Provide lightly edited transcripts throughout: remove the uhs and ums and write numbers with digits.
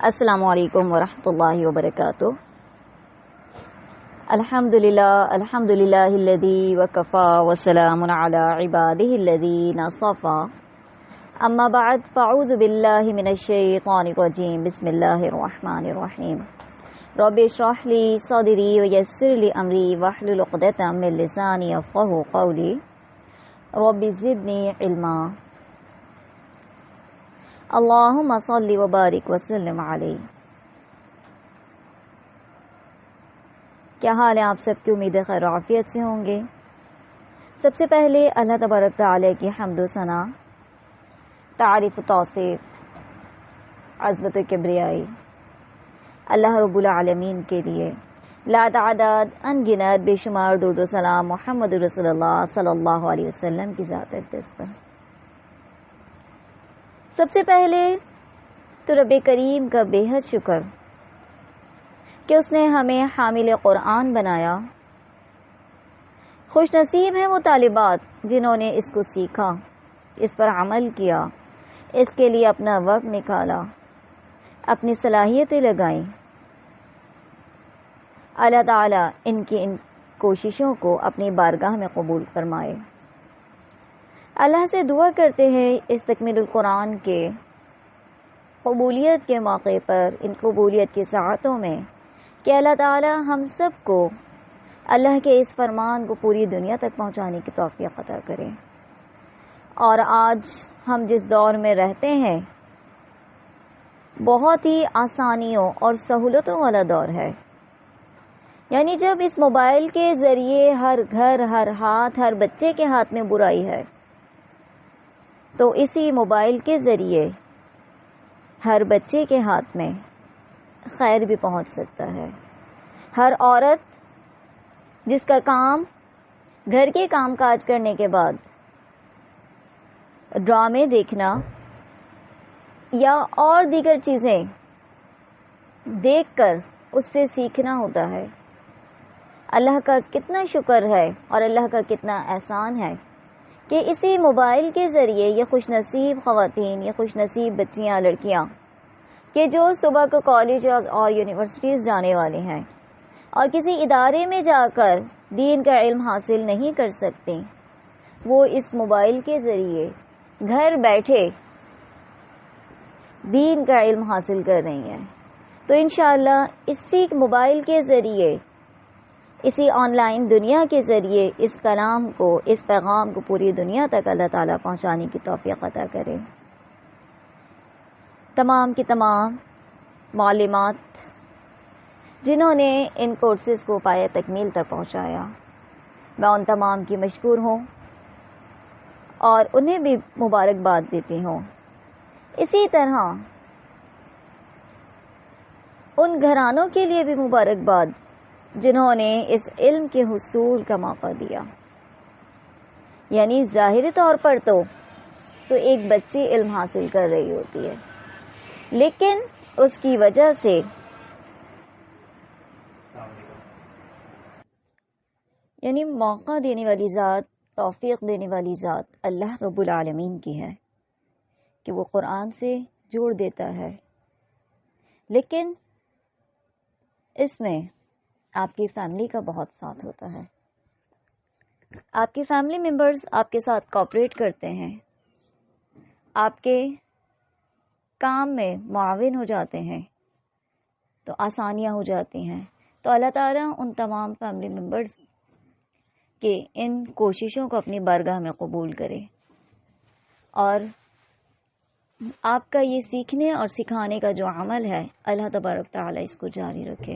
السلام علیکم ورحمۃ اللہ وبرکاتہ۔ الحمد للہ الذی وکفا وسلام علی عبادہ الذین اصطفی، اما بعد فاعوذ باللہ من الشیطان الرجیم، بسم اللہ الرحمن الرحیم۔ رب اشرح لی صدری ویسر لی امری واحلل عقدۃ من لسانی یفقہوا قولی، رب زدنی علما۔ اللہم صلی وبارک وسلم علیہ۔ کیا حال ہے آپ سب کی؟ امید خیر و عافیت سے ہوں گے۔ سب سے پہلے اللہ تبارک تعالی کی حمد و ثنا، تعریف و توصیف، عظمت و کبریائی اللہ رب العالمین کے لیے لا تعداد ان گنت بے شمار درود و سلام محمد رسول اللہ صلی اللہ علیہ وسلم کی ذات اقدس پر۔ سب سے پہلے تو رب کریم کا بے حد شکر کہ اس نے ہمیں حامل قرآن بنایا۔ خوش نصیب ہیں وہ طالبات جنہوں نے اس کو سیکھا، اس پر عمل کیا، اس کے لیے اپنا وقت نکالا، اپنی صلاحیتیں لگائیں۔ اللہ تعالیٰ ان کوششوں کو اپنی بارگاہ میں قبول فرمائے۔ اللہ سے دعا کرتے ہیں اس تکمیل القرآن کے قبولیت کے موقع پر، ان قبولیت کی ساعتوں میں، کہ اللہ تعالی ہم سب کو اللہ کے اس فرمان کو پوری دنیا تک پہنچانے کی توفیق عطا کرے۔ اور آج ہم جس دور میں رہتے ہیں بہت ہی آسانیوں اور سہولتوں والا دور ہے، یعنی جب اس موبائل کے ذریعے ہر گھر، ہر ہاتھ، ہر بچے کے ہاتھ میں برائی ہے، تو اسی موبائل کے ذریعے ہر بچے کے ہاتھ میں خیر بھی پہنچ سکتا ہے۔ ہر عورت جس کا کام گھر کے کام کاج کرنے کے بعد ڈرامے دیکھنا یا اور دیگر چیزیں دیکھ کر اس سے سیکھنا ہوتا ہے، اللہ کا کتنا شکر ہے اور اللہ کا کتنا احسان ہے کہ اسی موبائل کے ذریعے یہ خوش نصیب خواتین، یہ خوش نصیب بچیاں، لڑکیاں کہ جو صبح کو کالج اور یونیورسٹیز جانے والے ہیں اور کسی ادارے میں جا کر دین کا علم حاصل نہیں کر سکتے، وہ اس موبائل کے ذریعے گھر بیٹھے دین کا علم حاصل کر رہی ہیں۔ تو انشاءاللہ اسی موبائل کے ذریعے، اسی آن لائن دنیا کے ذریعے اس کلام کو، اس پیغام کو پوری دنیا تک اللہ تعالیٰ پہنچانے کی توفیق عطا کرے۔ تمام کی تمام معلمات جنہوں نے ان کورسز کو پایہ تکمیل تک پہنچایا، میں ان تمام کی مشکور ہوں اور انہیں بھی مبارکباد دیتی ہوں۔ اسی طرح ان گھرانوں کے لیے بھی مبارکباد جنہوں نے اس علم کے حصول کا موقع دیا۔ یعنی ظاہری طور پر تو ایک بچی علم حاصل کر رہی ہوتی ہے، لیکن اس کی وجہ سے یعنی موقع دینے والی ذات، توفیق دینے والی ذات اللہ رب العالمین کی ہے کہ وہ قرآن سے جوڑ دیتا ہے، لیکن اس میں آپ کی فیملی کا بہت ساتھ ہوتا ہے۔ آپ کی فیملی ممبرز آپ کے ساتھ کوآپریٹ کرتے ہیں، آپ کے کام میں معاون ہو جاتے ہیں، تو آسانیاں ہو جاتی ہیں۔ تو اللہ تعالیٰ ان تمام فیملی ممبرز کے ان کوششوں کو اپنی بارگاہ میں قبول کرے اور آپ کا یہ سیکھنے اور سکھانے کا جو عمل ہے، اللہ تبارک تعالیٰ اس کو جاری رکھے۔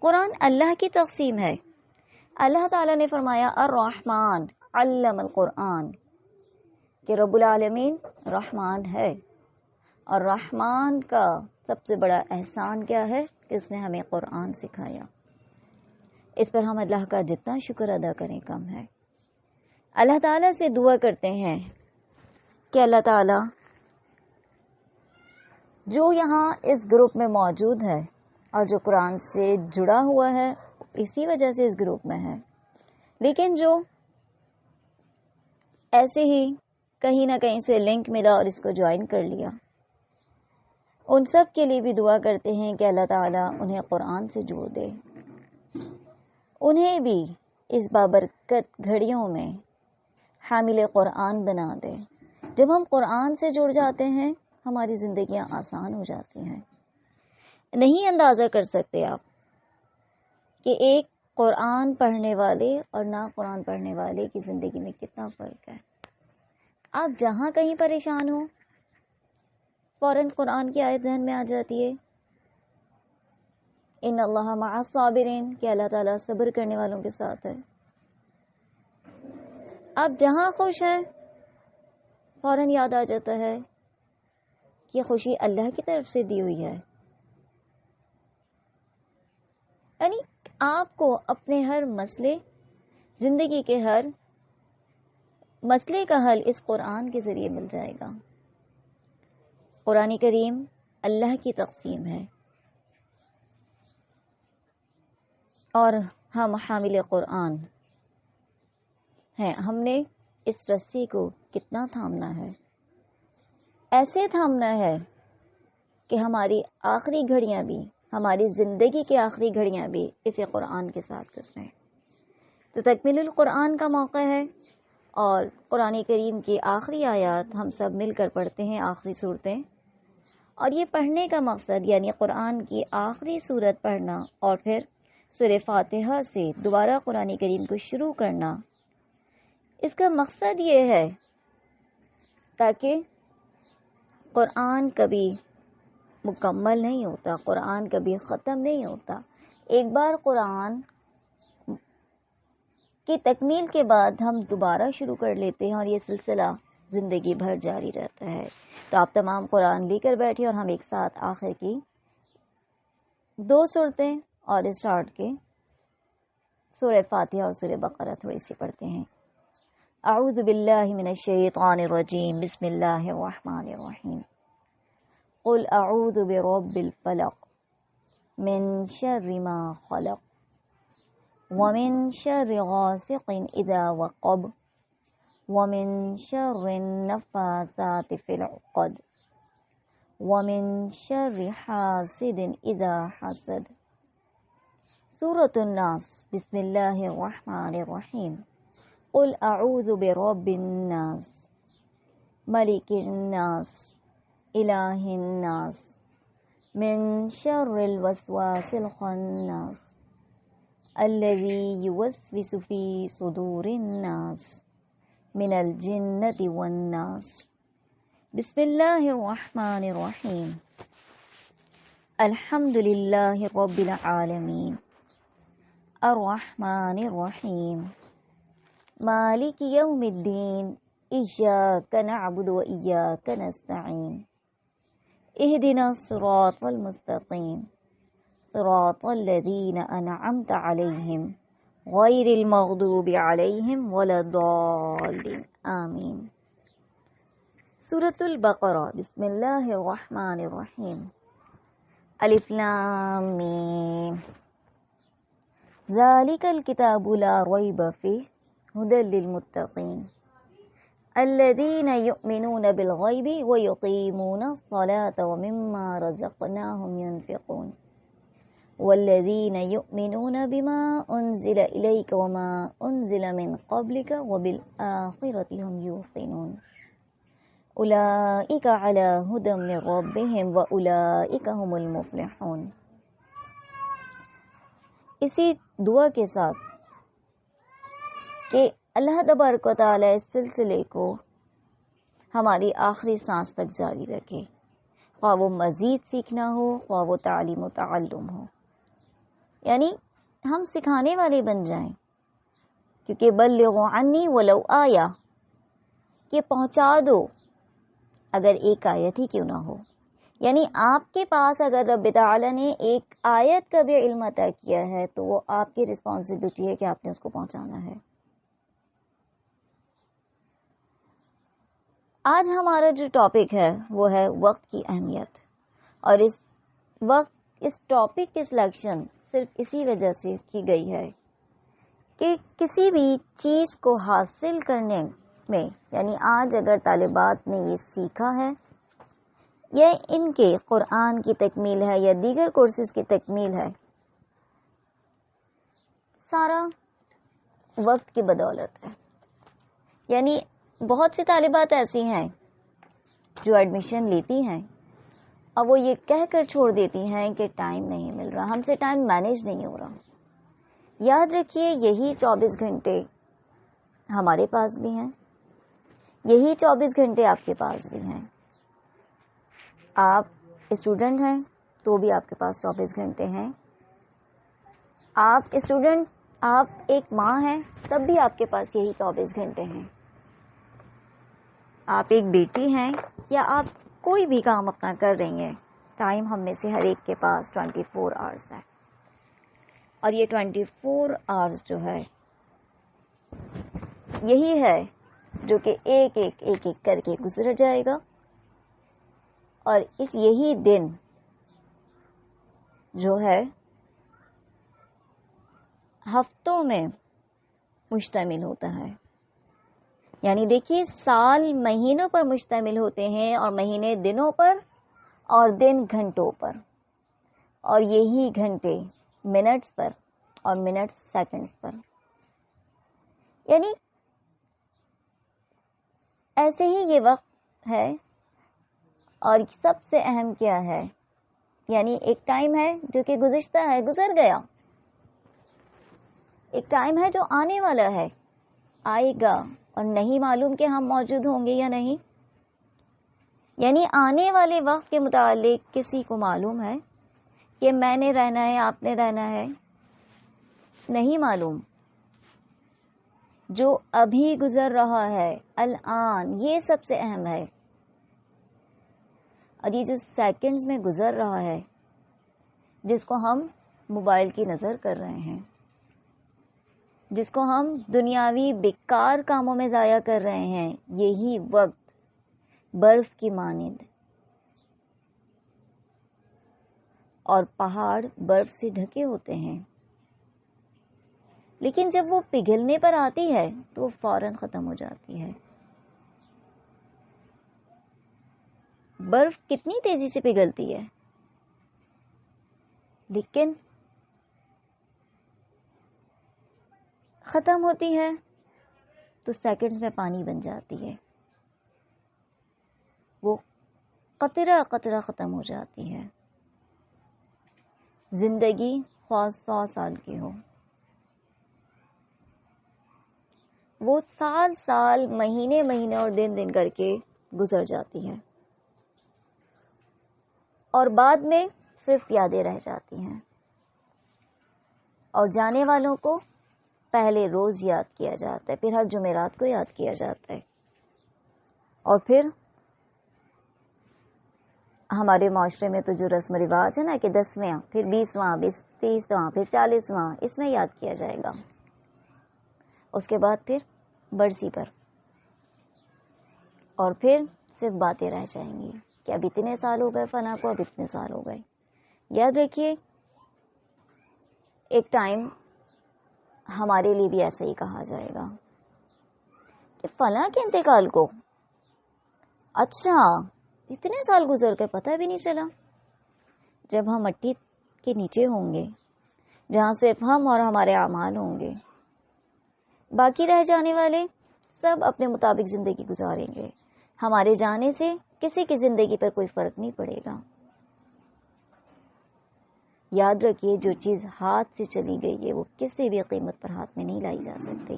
قرآن اللہ کی تقسیم ہے۔ اللہ تعالیٰ نے فرمایا الرحمن علم القرآن، کہ رب العالمین رحمان ہے، اور رحمان کا سب سے بڑا احسان کیا ہے کہ اس نے ہمیں قرآن سکھایا۔ اس پر ہم اللہ کا جتنا شکر ادا کریں کم ہے۔ اللہ تعالیٰ سے دعا کرتے ہیں کہ اللہ تعالیٰ جو یہاں اس گروپ میں موجود ہے اور جو قرآن سے جڑا ہوا ہے، اسی وجہ سے اس گروپ میں ہے، لیکن جو ایسے ہی کہیں نہ کہیں سے لنک ملا اور اس کو جوائن کر لیا، ان سب کے لیے بھی دعا کرتے ہیں کہ اللہ تعالیٰ انہیں قرآن سے جوڑ دے، انہیں بھی اس بابرکت گھڑیوں میں حامل قرآن بنا دے۔ جب ہم قرآن سے جڑ جاتے ہیں ہماری زندگیاں آسان ہو جاتی ہیں۔ نہیں اندازہ کر سکتے آپ کہ ایک قرآن پڑھنے والے اور نہ قرآن پڑھنے والے کی زندگی میں کتنا فرق ہے۔ آپ جہاں کہیں پریشان ہو فوراً قرآن کی آیت ذہن میں آ جاتی ہے، ان اللہ مع الصابرین، کہ اللہ تعالیٰ صبر کرنے والوں کے ساتھ ہے۔ آپ جہاں خوش ہیں فوراً یاد آ جاتا ہے کہ خوشی اللہ کی طرف سے دی ہوئی ہے۔ یعنی آپ کو اپنے ہر مسئلے، زندگی کے ہر مسئلے کا حل اس قرآن کے ذریعے مل جائے گا۔ قرآن کریم اللہ کی تقسیم ہے اور ہم حامل قرآن ہیں۔ ہم نے اس رسی کو کتنا تھامنا ہے، ایسے تھامنا ہے کہ ہماری آخری گھڑیاں بھی، ہماری زندگی کی آخری گھڑیاں بھی اسے قرآن کے ساتھ گزریں۔ تو تکمیل القرآن کا موقع ہے اور قرآن کریم کی آخری آیات ہم سب مل کر پڑھتے ہیں، آخری صورتیں، اور یہ پڑھنے کا مقصد یعنی قرآن کی آخری صورت پڑھنا اور پھر سورہ فاتحہ سے دوبارہ قرآن کریم کو شروع کرنا، اس کا مقصد یہ ہے تاکہ قرآن کبھی مکمل نہیں ہوتا، قرآن کبھی ختم نہیں ہوتا۔ ایک بار قرآن کی تکمیل کے بعد ہم دوبارہ شروع کر لیتے ہیں اور یہ سلسلہ زندگی بھر جاری رہتا ہے۔ تو آپ تمام قرآن لے کر بیٹھے اور ہم ایک ساتھ آخر کی 2 صورتیں اور اسٹارٹ کے سورہ فاتحہ اور سورہ بقرہ تھوڑی سی پڑھتے ہیں۔ اعوذ باللہ من الشیطان الرجیم، بسم اللہ الرحمن الرحیم۔ قل اعوذ برب الفلق من شر ما خلق ومن شر غاسق اذا وقب ومن شر النفاثات في العقد ومن شر حاسد اذا حسد۔ سورۃ الناس، بسم اللہ الرحمن الرحیم۔ قل اعوذ برب الناس ملک الناس الہ الناس من شر الوسواس الخناس الذی یوسوس فی صدور الناس من الجنۃ والناس۔ بسم اللہ الرحمن الرحیم۔ الحمد للہ رب العالمین الرحمن الرحیم مالک یوم الدین ایاک نعبد و ایاک نستعین اہدنا الصراط المستقیم صراط الذین انعمت علیہم غیر المغضوب علیہم ولا الضالین آمین۔ سورۃ البقرہ، بسم اللہ الرحمن الرحیم۔ الف لام میم ذالک الکتاب لا ریب فیہ ھدی للمتقین الذین یؤمنون بالغیب ویقیمون الصلاة ومما رزقناہم ینفقون والذین یؤمنون بما انزل الیک وما انزل من قبلک وبالآخرۃ هم یوقنون اولئک علی ھدی من ربہم واولئک هم المفلحون۔ اسی دعا کے ساتھ کہ اللہ تبارک و تعالی اس سلسلے کو ہماری آخری سانس تک جاری رکھے، خواہ وہ مزید سیکھنا ہو، خواہ وہ تعلیم و تعلم ہو، یعنی ہم سکھانے والے بن جائیں، کیونکہ بلغوا عنی ولو آیا، کہ پہنچا دو اگر ایک آیت ہی کیوں نہ ہو۔ یعنی آپ کے پاس اگر رب تعالی نے ایک آیت کا بھی علم عطا کیا ہے تو وہ آپ کی رسپانسبلٹی ہے کہ آپ نے اس کو پہنچانا ہے۔ آج ہمارا جو ٹاپک ہے وہ ہے وقت کی اہمیت، اور اس ٹاپک کی سلیکشن صرف اسی وجہ سے کی گئی ہے کہ کسی بھی چیز کو حاصل کرنے میں، یعنی آج اگر طالبات نے یہ سیکھا ہے، یہ ان کے قرآن کی تکمیل ہے یا دیگر کورسز کی تکمیل ہے، سارا وقت کی بدولت ہے. یعنی بہت سی طالبات ایسی ہیں جو ایڈمیشن لیتی ہیں اور وہ یہ کہہ کر چھوڑ دیتی ہیں کہ ٹائم نہیں مل رہا، ہم سے ٹائم مینیج نہیں ہو رہا. یاد رکھیے یہی 24 گھنٹے ہمارے پاس بھی ہیں، یہی 24 گھنٹے آپ کے پاس بھی ہیں. آپ اسٹوڈنٹ ہیں تو بھی آپ کے پاس 24 گھنٹے ہیں. آپ اسٹوڈنٹ، آپ ایک ماں ہیں تب بھی آپ کے پاس یہی 24 گھنٹے ہیں. آپ ایک بیٹی ہیں یا آپ کوئی بھی کام اپنا کر رہی ہیں، ٹائم ہم میں سے ہر ایک کے پاس 24 آورس ہے. اور یہ 24 آورس جو ہے یہی ہے جو کہ ایک ایک کر کے گزر جائے گا. اور اس یہی دن جو ہے ہفتوں میں مشتمل ہوتا ہے. یعنی دیکھیے سال مہینوں پر مشتمل ہوتے ہیں اور مہینے دنوں پر اور دن گھنٹوں پر، اور یہی گھنٹے منٹس پر اور منٹس سیکنڈز پر. یعنی ایسے ہی یہ وقت ہے. اور سب سے اہم کیا ہے، یعنی ایک ٹائم ہے جو کہ گزشتہ ہے، گزر گیا. ایک ٹائم ہے جو آنے والا ہے، آئے گا، اور نہیں معلوم کہ ہم موجود ہوں گے یا نہیں. یعنی آنے والے وقت کے متعلق کسی کو معلوم ہے کہ میں نے رہنا ہے، آپ نے رہنا ہے؟ نہیں معلوم. جو ابھی گزر رہا ہے الآن، یہ سب سے اہم ہے. اور یہ جو سیکنڈز میں گزر رہا ہے، جس کو ہم موبائل کی نظر کر رہے ہیں، جس کو ہم دنیاوی بیکار کاموں میں ضائع کر رہے ہیں، یہی وقت برف کی مانند اور پہاڑ برف سے ڈھکے ہوتے ہیں، لیکن جب وہ پگھلنے پر آتی ہے تو وہ فوراً ختم ہو جاتی ہے. برف کتنی تیزی سے پگھلتی ہے، لیکن ختم ہوتی ہے تو سیکنڈز میں پانی بن جاتی ہے. وہ قطرہ قطرہ ختم ہو جاتی ہے. زندگی خواہ 100 سال کی ہو، وہ سال سال، مہینے مہینے اور دن دن کر کے گزر جاتی ہے، اور بعد میں صرف یادیں رہ جاتی ہیں. اور جانے والوں کو پہلے روز یاد کیا جاتا ہے، پھر ہر جمعرات کو یاد کیا جاتا ہے، اور پھر ہمارے معاشرے میں تو جو رسم و رواج ہے نا کہ 10واں، پھر 20واں، 30واں، پھر 40واں، اس میں یاد کیا جائے گا. اس کے بعد پھر برسی پر، اور پھر صرف باتیں رہ جائیں گی کہ اب اتنے سال ہو گئے فلاں کو، اب اتنے سال ہو گئے. یاد رکھیے ایک ٹائم ہمارے لیے بھی ایسا ہی کہا جائے گا کہ فلاں کے انتقال کو اچھا اتنے سال گزر کے پتہ بھی نہیں چلا. جب ہم مٹی کے نیچے ہوں گے، جہاں صرف ہم اور ہمارے اعمال ہوں گے، باقی رہ جانے والے سب اپنے مطابق زندگی گزاریں گے. ہمارے جانے سے کسی کی زندگی پر کوئی فرق نہیں پڑے گا. یاد رکھیے جو چیز ہاتھ سے چلی گئی ہے وہ کسی بھی قیمت پر ہاتھ میں نہیں لائی جا سکتی،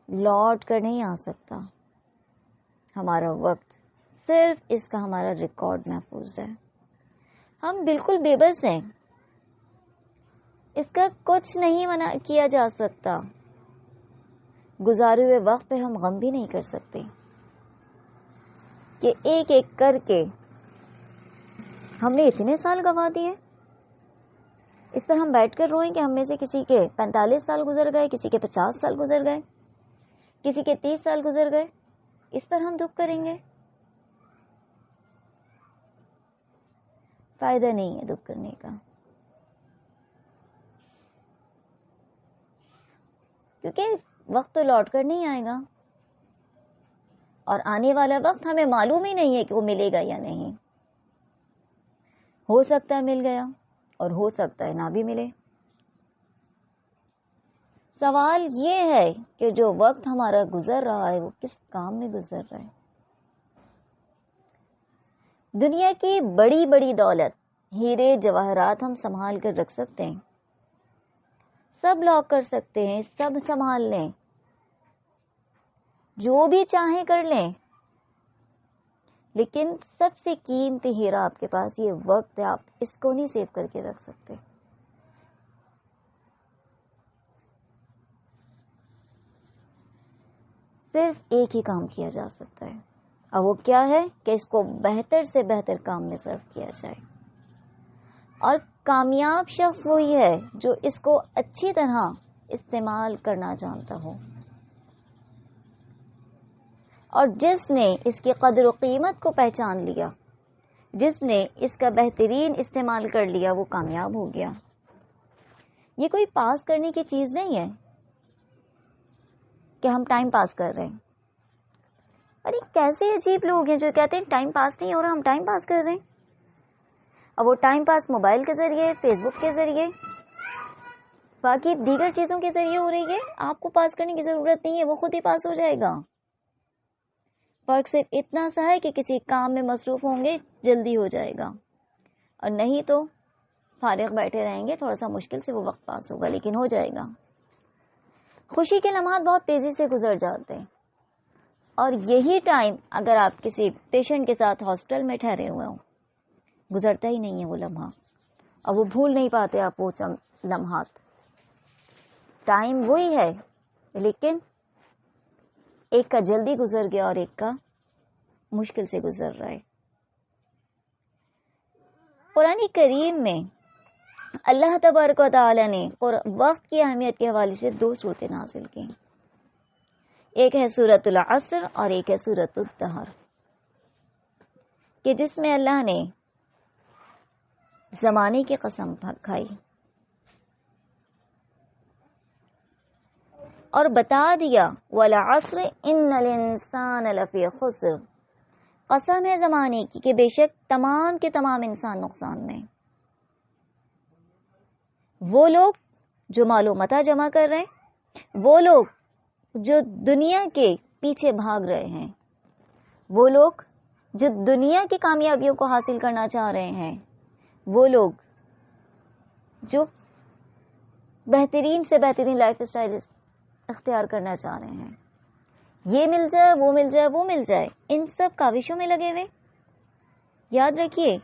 لوٹ کر نہیں آ سکتا. ہمارا وقت صرف اس کا ہمارا ریکارڈ محفوظ ہے. ہم بالکل بے بس ہیں، اس کا کچھ نہیں منع کیا جا سکتا. گزارے ہوئے وقت پہ ہم غم بھی نہیں کر سکتے کہ ایک ایک کر کے ہم نے اتنے سال گنوا دیے. اس پر ہم بیٹھ کر روئیں کہ ہم میں سے کسی کے 45 سال گزر گئے، کسی کے 50 سال گزر گئے، کسی کے 30 سال گزر گئے. اس پر ہم دکھ کریں گے؟ فائدہ نہیں ہے دکھ کرنے کا، کیونکہ وقت تو لوٹ کر نہیں آئے گا. اور آنے والا وقت ہمیں معلوم ہی نہیں ہے کہ وہ ملے گا یا نہیں. ہو سکتا ہے مل گیا اور ہو سکتا ہے نہ بھی ملے. سوال یہ ہے کہ جو وقت ہمارا گزر رہا ہے وہ کس کام میں گزر رہا ہے. دنیا کی بڑی بڑی دولت، ہیرے جواہرات ہم سنبھال کر رکھ سکتے ہیں، سب لاک کر سکتے ہیں، سب سنبھال لیں، جو بھی چاہیں کر لیں، لیکن سب سے قیمتی ہیرا آپ کے پاس یہ وقت ہے. آپ اس کو نہیں سیو کر کے رکھ سکتے. صرف ایک ہی کام کیا جا سکتا ہے، اور وہ کیا ہے کہ اس کو بہتر سے بہتر کام میں صرف کیا جائے. اور کامیاب شخص وہی ہے جو اس کو اچھی طرح استعمال کرنا جانتا ہو، اور جس نے اس کی قدر و قیمت کو پہچان لیا، جس نے اس کا بہترین استعمال کر لیا، وہ کامیاب ہو گیا. یہ کوئی پاس کرنے کی چیز نہیں ہے کہ ہم ٹائم پاس کر رہے ہیں. ارے کیسے عجیب لوگ ہیں جو کہتے ہیں ٹائم پاس نہیں ہو رہا، ہم ٹائم پاس کر رہے ہیں. اب وہ ٹائم پاس موبائل کے ذریعے، فیس بک کے ذریعے، باقی دیگر چیزوں کے ذریعے ہو رہی ہے. آپ کو پاس کرنے کی ضرورت نہیں ہے، وہ خود ہی پاس ہو جائے گا. فرق صرف اتنا سا ہے کہ کسی کام میں مصروف ہوں گے جلدی ہو جائے گا، اور نہیں تو فارغ بیٹھے رہیں گے، تھوڑا سا مشکل سے وہ وقت پاس ہوگا لیکن ہو جائے گا. خوشی کے لمحات بہت تیزی سے گزر جاتے ہیں، اور یہی ٹائم اگر آپ کسی پیشنٹ کے ساتھ ہاسپٹل میں ٹھہرے ہوئے ہوں، گزرتا ہی نہیں ہے وہ لمحہ، اور وہ بھول نہیں پاتے آپ وہ لمحات. ٹائم وہی ہے لیکن ایک کا جلدی گزر گیا اور ایک کا مشکل سے گزر رہا ہے. قرآن کریم میں اللہ تبارک و تعالی نے وقت کی اہمیت کے حوالے سے 2 صورتیں نازل کی. ایک ہے سورۃ العصر اور ایک ہے سورۃ الدہر، کہ جس میں اللہ نے زمانے کی قسم کھائی اور بتا دیا والعصر ان الانسان لفی خسر، قسم ہے زمانے کی کہ بے شک تمام کے تمام انسان نقصان میں. وہ لوگ جو مال و متاع جمع کر رہے ہیں، وہ لوگ جو دنیا کے پیچھے بھاگ رہے ہیں، وہ لوگ جو دنیا کی کامیابیوں کو حاصل کرنا چاہ رہے ہیں، وہ لوگ جو بہترین سے بہترین لائف اسٹائل اختیار کرنا چاہ رہے ہیں، یہ مل جائے، وہ مل جائے، وہ مل جائے، ان سب کاوشوں میں لگے ہوئے. یاد رکھیے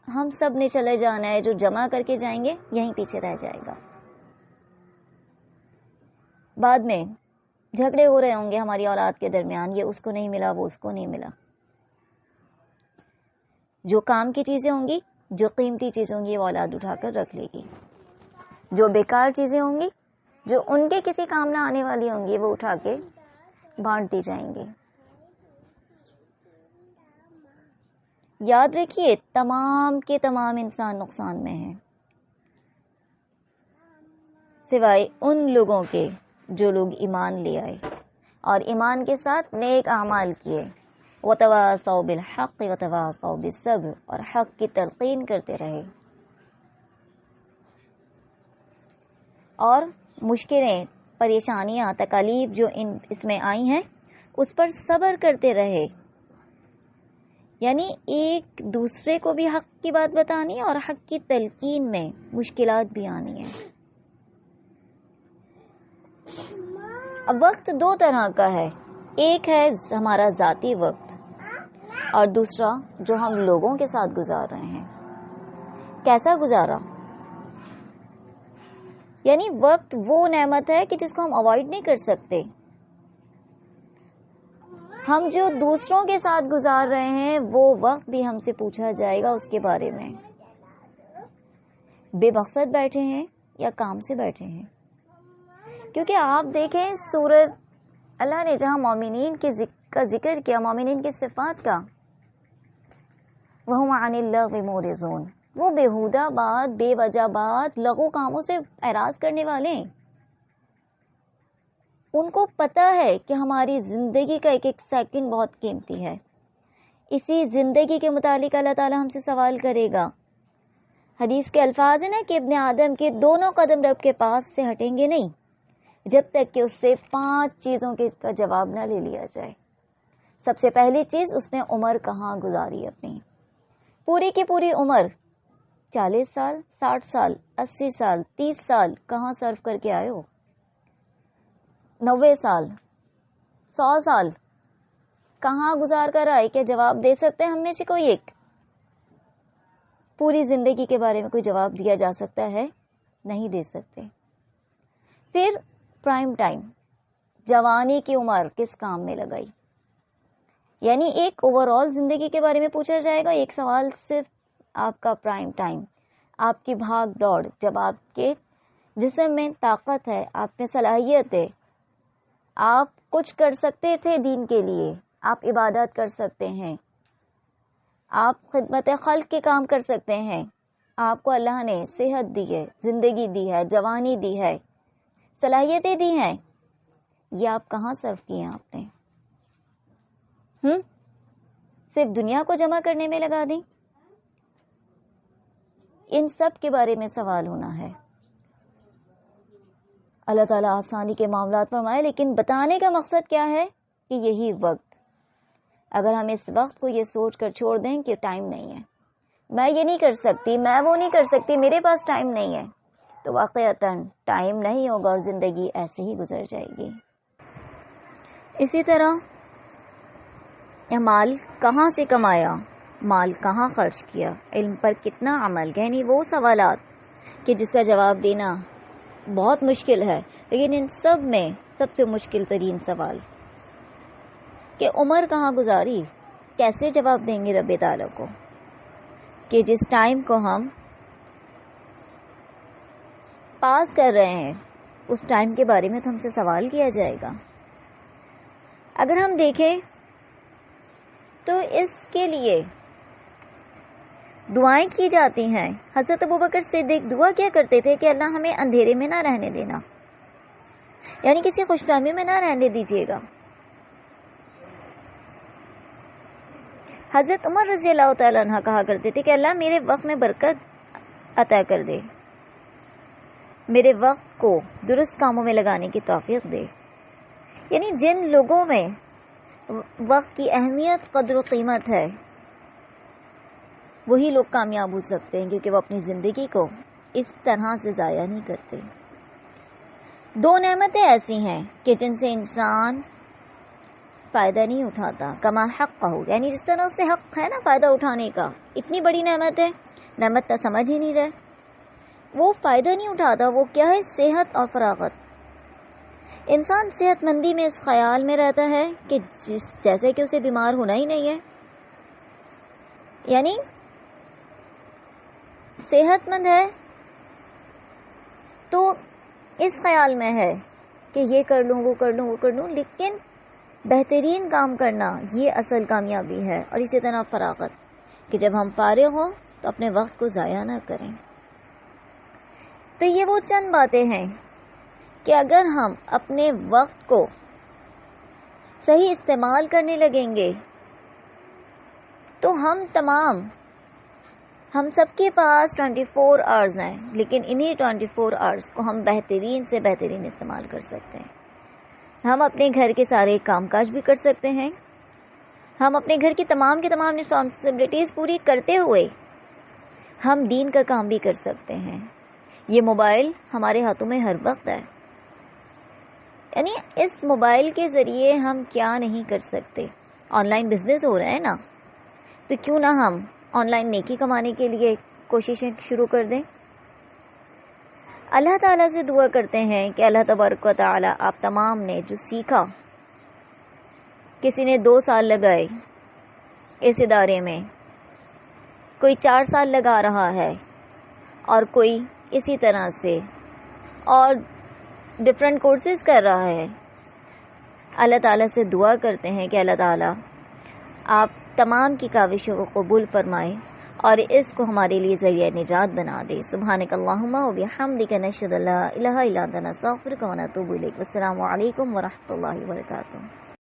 ہم سب نے چلے جانا ہے، جو جمع کر کے جائیں گے یہیں پیچھے رہ جائے گا. بعد میں جھگڑے ہو رہے ہوں گے ہماری اولاد کے درمیان، یہ اس کو نہیں ملا، وہ اس کو نہیں ملا. جو کام کی چیزیں ہوں گی، جو قیمتی چیزیں ہوں گی، وہ اولاد اٹھا کر رکھ لے گی. جو بیکار چیزیں ہوں گی، جو ان کے کسی کام نہ آنے والی ہوں گی، وہ اٹھا کے بانٹ دی جائیں گے. یاد رکھیے تمام کے تمام انسان نقصان میں ہیں، سوائے ان لوگوں کے جو لوگ ایمان لے آئے اور ایمان کے ساتھ نیک اعمال کیے، وتواصوا بالحق وتواصوا بالصبر، اور حق کی تلقین کرتے رہے، اور مشکلیں، پریشانیاں، تکالیف جو اس میں آئی ہیں اس پر صبر کرتے رہے. یعنی ایک دوسرے کو بھی حق کی بات بتانی اور حق کی تلقین میں مشکلات بھی آنی ہیں. اب وقت 2 طرح کا ہے، ایک ہے ہمارا ذاتی وقت اور دوسرا جو ہم لوگوں کے ساتھ گزار رہے ہیں. کیسا گزارا؟ یعنی وقت وہ نعمت ہے کہ جس کو ہم اوائڈ نہیں کر سکتے. ہم جو دوسروں کے ساتھ گزار رہے ہیں وہ وقت بھی ہم سے پوچھا جائے گا اس کے بارے میں. بے مقصد بیٹھے ہیں یا کام سے بیٹھے ہیں؟ کیونکہ آپ دیکھیں سورۃ اللہ نے جہاں مومنین کا ذکر کیا، مومنین کی صفات کا، وَهُمْ عَنِ اللَّغْوِ مُعْرِضُونَ، وہ بیہودہ بات، بے وجہ بات، لغو کاموں سے اعراض کرنے والے ہیں. ان کو پتہ ہے کہ ہماری زندگی کا ایک ایک سیکنڈ بہت قیمتی ہے. اسی زندگی کے متعلق اللہ تعالیٰ ہم سے سوال کرے گا. حدیث کے الفاظ ہیں نا کہ ابن آدم کے دونوں قدم رب کے پاس سے ہٹیں گے نہیں جب تک کہ اس سے 5 چیزوں کا جواب نہ لے لیا جائے. سب سے پہلی چیز، اس نے عمر کہاں گزاری اپنی، پوری کی پوری عمر 40 سال 60 سال 80 سال 30 سال کہاں صرف کر کے آئے ہو؟ 90 سال 100 سال کہاں گزار کر آئے؟ کیا جواب دے سکتے ہیں ہم میں سے کوئی ایک؟ پوری زندگی کے بارے میں کوئی جواب دیا جا سکتا ہے؟ نہیں دے سکتے. پھر پرائم ٹائم، جوانی کی عمر کس کام میں لگائی؟ یعنی ایک اوور آل زندگی کے بارے میں پوچھا جائے گا. ایک سوال صرف آپ کا پرائم ٹائم، آپ کی بھاگ دوڑ، جب آپ کے جسم میں طاقت ہے، آپ میں صلاحیت ہے، آپ کچھ کر سکتے تھے دین کے لیے، آپ عبادت کر سکتے ہیں، آپ خدمت خلق کے کام کر سکتے ہیں، آپ کو اللہ نے صحت دی ہے، زندگی دی ہے، جوانی دی ہے، صلاحیتیں دی ہیں. یہ آپ کہاں صرف کیے ہیں آپ نے؟ صرف دنیا کو جمع کرنے میں لگا دیں؟ ان سب کے بارے میں سوال ہونا ہے. اللہ تعالیٰ آسانی کے معاملات فرمائے، لیکن بتانے کا مقصد کیا ہے کہ یہی وقت، اگر ہم اس وقت کو یہ سوچ کر چھوڑ دیں کہ ٹائم نہیں ہے، میں یہ نہیں کر سکتی، میں وہ نہیں کر سکتی، میرے پاس ٹائم نہیں ہے، تو واقعتاً ٹائم نہیں ہوگا اور زندگی ایسے ہی گزر جائے گی. اسی طرح مال کہاں سے کمایا، مال کہاں خرچ کیا، علم پر کتنا عمل، یعنی وہ سوالات کہ جس کا جواب دینا بہت مشکل ہے. لیکن ان سب میں سب سے مشکل ترین سوال کہ عمر کہاں گزاری، کیسے جواب دیں گے رب تعالیٰ کو کہ جس ٹائم کو ہم پاس کر رہے ہیں اس ٹائم کے بارے میں تو ہم سے سوال کیا جائے گا. اگر ہم دیکھیں تو اس کے لیے دعائیں کی جاتی ہیں. حضرت ابوبکر صدیق دعا کیا کرتے تھے کہ اللہ ہمیں اندھیرے میں نہ رہنے دینا، یعنی کسی خوش فہمی میں نہ رہنے دیجیے گا. حضرت عمر رضی اللہ تعالیٰ عنہ کہا کرتے تھے کہ اللہ میرے وقت میں برکت عطا کر دے، میرے وقت کو درست کاموں میں لگانے کی توفیق دے. یعنی جن لوگوں میں وقت کی اہمیت، قدر و قیمت ہے، وہی لوگ کامیاب ہو سکتے ہیں، کیونکہ وہ اپنی زندگی کو اس طرح سے ضائع نہیں کرتے. 2 نعمتیں ایسی ہیں کہ جن سے انسان فائدہ نہیں اٹھاتا، کما حق ہو، یعنی جس طرح اس سے حق ہے نا فائدہ اٹھانے کا. اتنی بڑی نعمت ہے، نعمت تو سمجھ ہی نہیں رہے، وہ فائدہ نہیں اٹھاتا. وہ کیا ہے؟ صحت اور فراغت. انسان صحت مندی میں اس خیال میں رہتا ہے کہ جیسے کہ اسے بیمار ہونا ہی نہیں ہے. یعنی صحت مند ہے تو اس خیال میں ہے کہ یہ کر لوں، وہ کر لوں، وہ کر لوں، لیکن بہترین کام کرنا یہ اصل کامیابی ہے. اور اسی طرح فراغت، کہ جب ہم فارغ ہوں تو اپنے وقت کو ضائع نہ کریں. تو یہ وہ چند باتیں ہیں کہ اگر ہم اپنے وقت کو صحیح استعمال کرنے لگیں گے تو ہم سب کے پاس 24 آورز ہیں، لیکن انہی 24 آورز کو ہم بہترین سے بہترین استعمال کر سکتے ہیں. ہم اپنے گھر کے سارے کام کاج بھی کر سکتے ہیں، ہم اپنے گھر کی تمام رسپانسبلٹیز پوری کرتے ہوئے ہم دین کا کام بھی کر سکتے ہیں. یہ موبائل ہمارے ہاتھوں میں ہر وقت ہے، یعنی اس موبائل کے ذریعے ہم کیا نہیں کر سکتے. آن لائن بزنس ہو رہا ہے نا، تو کیوں نہ ہم آن لائن نیکی کمانے کے لیے کوششیں شروع کر دیں. اللہ تعالیٰ سے دعا کرتے ہیں کہ اللہ تبارک و تعالیٰ آپ تمام نے جو سیکھا، کسی نے 2 سال لگائے اس ادارے میں، کوئی 4 سال لگا رہا ہے، اور کوئی اسی طرح سے اور ڈفرینٹ کورسز کر رہا ہے. اللہ تعالیٰ سے دعا کرتے ہیں کہ اللہ تعالیٰ آپ تمام کی کاوشوں کو قبول فرمائے اور اس کو ہمارے لیے ذریعہ نجات بنا دے. سبحانک اللہم و بحمدک نشہد لا الہ الا انت نستغفرک و نتوب الیک. والسلام علیکم ورحمۃ اللہ وبرکاتہ.